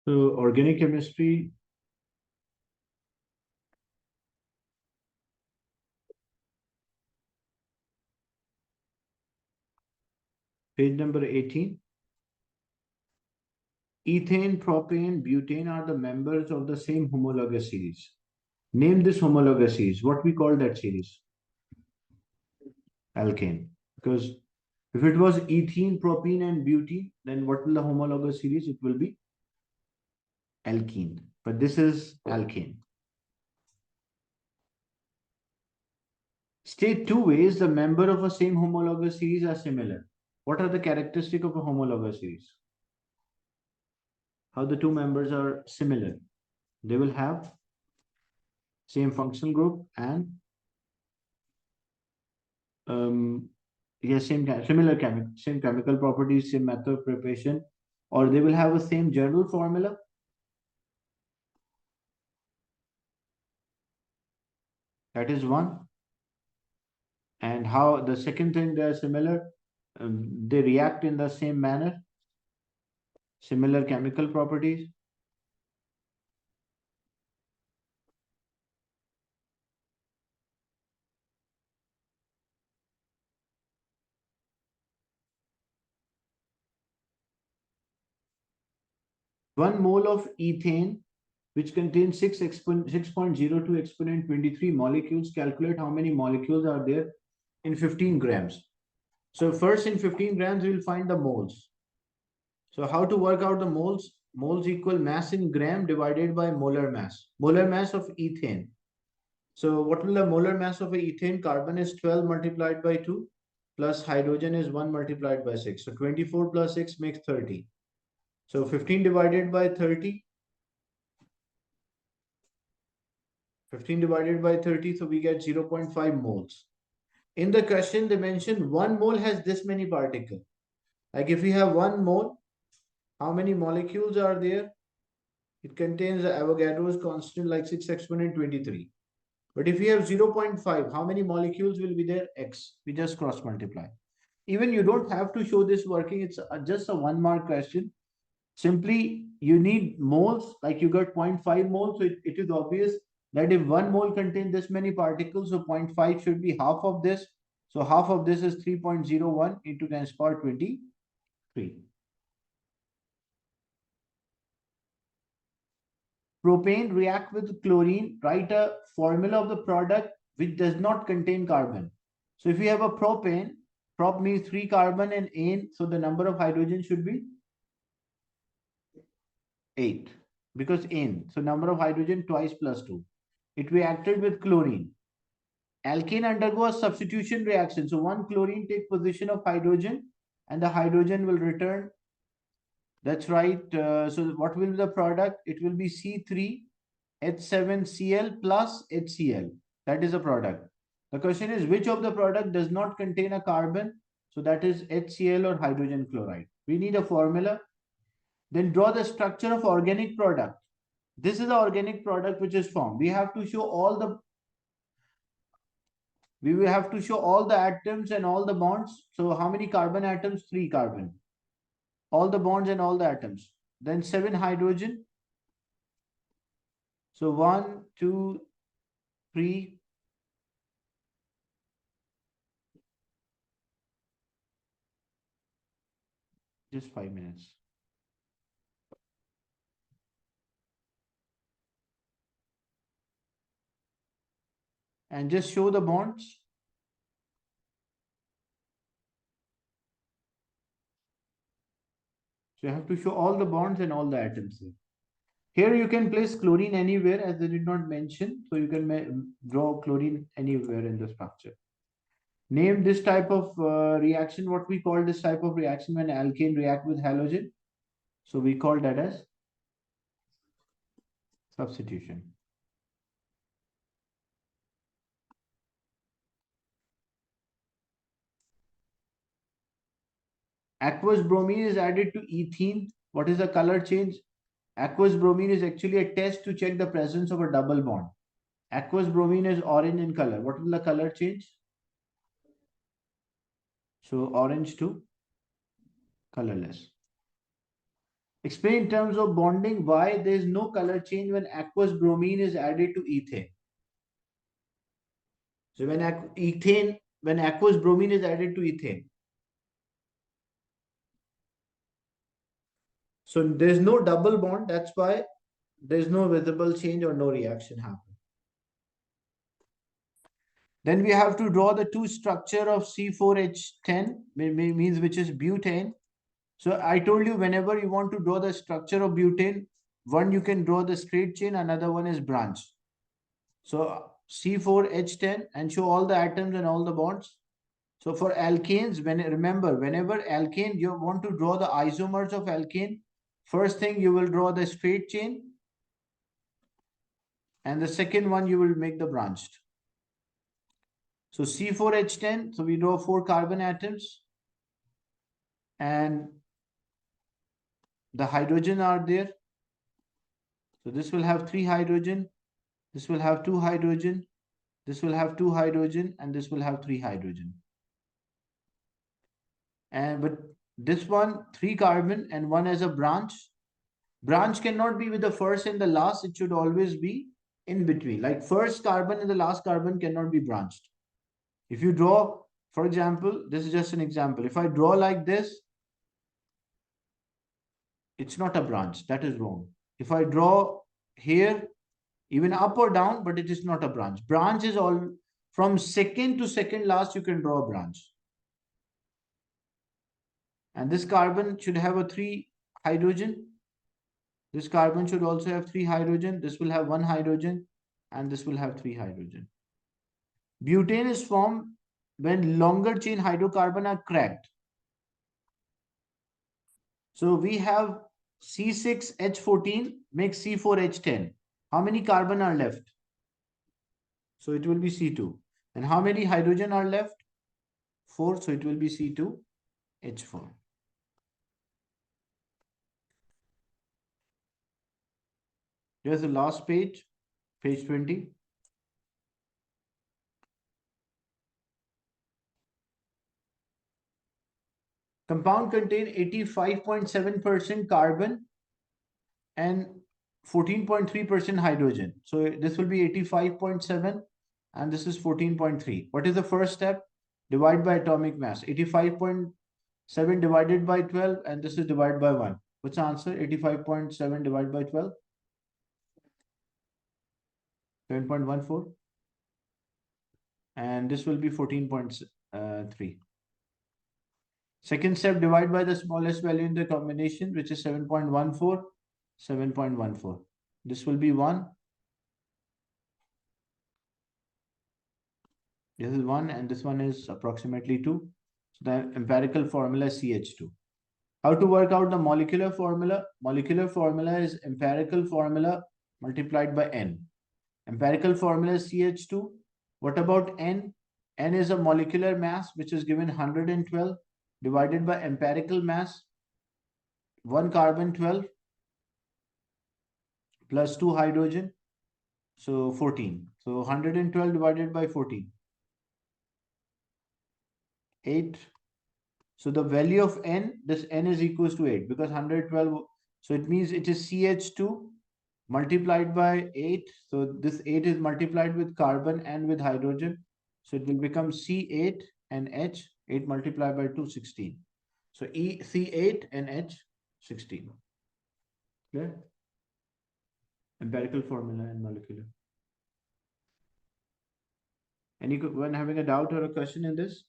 So organic chemistry, page number 18. Ethane, propane, butane are the members of the same homologous series. Name this homologous series. What we call that series? Alkane. Because if it was ethene, propene, and butene, then what will the homologous series? It will be alkene. But this is alkane. State two ways the member of a same homologous series are similar. What are the characteristics of a homologous series? How the two members are similar? They will have same functional group and yes, same chemical properties, same method of preparation, or they will have the same general formula. That is one. And how the second thing they are similar, they react in the same manner, similar chemical properties. One mole of ethane, which contains 6.02 exponent 23 molecules. Calculate how many molecules are there in 15 grams. So first in 15 grams, we will find the moles. So how to work out the moles? Moles equal mass in gram divided by molar mass. Molar mass of ethane. So what will the molar mass of ethane? Carbon is 12 multiplied by 2 plus hydrogen is 1 multiplied by 6. So 24 plus 6 makes 30. So 15 divided by 30. 15 divided by 30. So we get 0.5 moles. In the question, they mentioned 1 mole has this many particles. Like if we have 1 mole, how many molecules are there? It contains the Avogadro's constant like 6 exponent 23. But if we have 0.5, how many molecules will be there? X. We just cross multiply. Even you don't have to show this working. It's just a 1 mark question. Simply, you need moles, like you got 0.5 moles. So it is obvious that if 1 mole contains this many particles, so 0.5 should be half of this. So half of this is 3.01 into 10 to the power 23. Propane react with chlorine. Write a formula of the product which does not contain carbon. So if we have a propane, prop means 3 carbon and ane, so the number of hydrogen should be 8 because ane. So number of hydrogen twice plus 2. It reacted with chlorine. Alkane undergo a substitution reaction. So one chlorine take position of hydrogen and the hydrogen will return. That's right. So what will be the product? It will be C3H7Cl plus HCl. That is a product. The question is which of the product does not contain a carbon? So that is HCl or hydrogen chloride. We need a formula. Then draw the structure of organic product. This is the organic product which is formed. We have to show all the atoms and all the bonds. So how many carbon atoms? 3 carbon. All the bonds and all the atoms. Then 7 hydrogen. So 1, 2, 3. Just 5 minutes. And just show the bonds. So you have to show all the bonds and all the atoms here. Here you can place chlorine anywhere as they did not mention. So you can draw chlorine anywhere in the structure. Name this type of reaction. What we call this type of reaction when alkane react with halogen. So we call that as substitution. Aqueous bromine is added to ethene. What is the color change? Aqueous bromine is actually a test to check the presence of a double bond. Aqueous bromine is orange in color. What will the color change? So orange to colorless. Explain in terms of bonding why there is no color change when aqueous bromine is added to ethane. So when aqueous bromine is added to ethane, so there's no double bond. That's why there's no visible change or no reaction happen. Then we have to draw the two structure of C4H10, means which is butane. So I told you whenever you want to draw the structure of butane, one you can draw the straight chain, another one is branch. So C4H10 and show all the atoms and all the bonds. So for alkanes, remember, whenever alkane you want to draw the isomers of alkane, first thing you will draw the straight chain, and the second one you will make the branched. So C4H10, so we draw 4 carbon atoms, and the hydrogen are there. So this will have 3 hydrogen, this will have 2 hydrogen, this will have 2 hydrogen, and this will have 3 hydrogen. And but this one 3 carbon and one as a branch. Branch cannot be with the first and the last, it should always be in between. Like first carbon and the last carbon cannot be branched. If you draw, for example, this is just an example. If I draw like this, it's not a branch. That is wrong. If I draw here, even up or down, but it is not a branch. Branch is all from second to second last, you can draw a branch. And this carbon should have a 3 hydrogen. This carbon should also have 3 hydrogen. This will have 1 hydrogen, and this will have 3 hydrogen. Butane is formed when longer chain hydrocarbon are cracked. So we have C6H14 makes C4H10. How many carbon are left? So it will be C2. And how many hydrogen are left? 4. So it will be C2H4. Here's the last page, page 20. Compound contain 85.7% carbon and 14.3% hydrogen. So this will be 85.7 and this is 14.3. What is the first step? Divide by atomic mass. 85.7 divided by 12 and this is divided by 1. What's the answer? 85.7 divided by 12? 7.14. And this will be 14.3. Second step, divide by the smallest value in the combination, which is 7.14, 7.14. This will be 1. This is 1 and this one is approximately 2. So the empirical formula is CH2. How to work out the molecular formula? Molecular formula is empirical formula multiplied by N. Empirical formula is CH2. What about N? N is a molecular mass which is given 112 divided by empirical mass 1 carbon 12 plus 2 hydrogen, so 14. So 112 divided by 14, 8. So the value of N, this N is equals to 8 because 112, so it means it is CH2 multiplied by 8. So this 8 is multiplied with carbon and with hydrogen. So it will become C8 and H, 8 multiplied by 2, 16. So C8 and H, 16. Clear? Empirical formula and molecular. Anyone having a doubt or a question in this?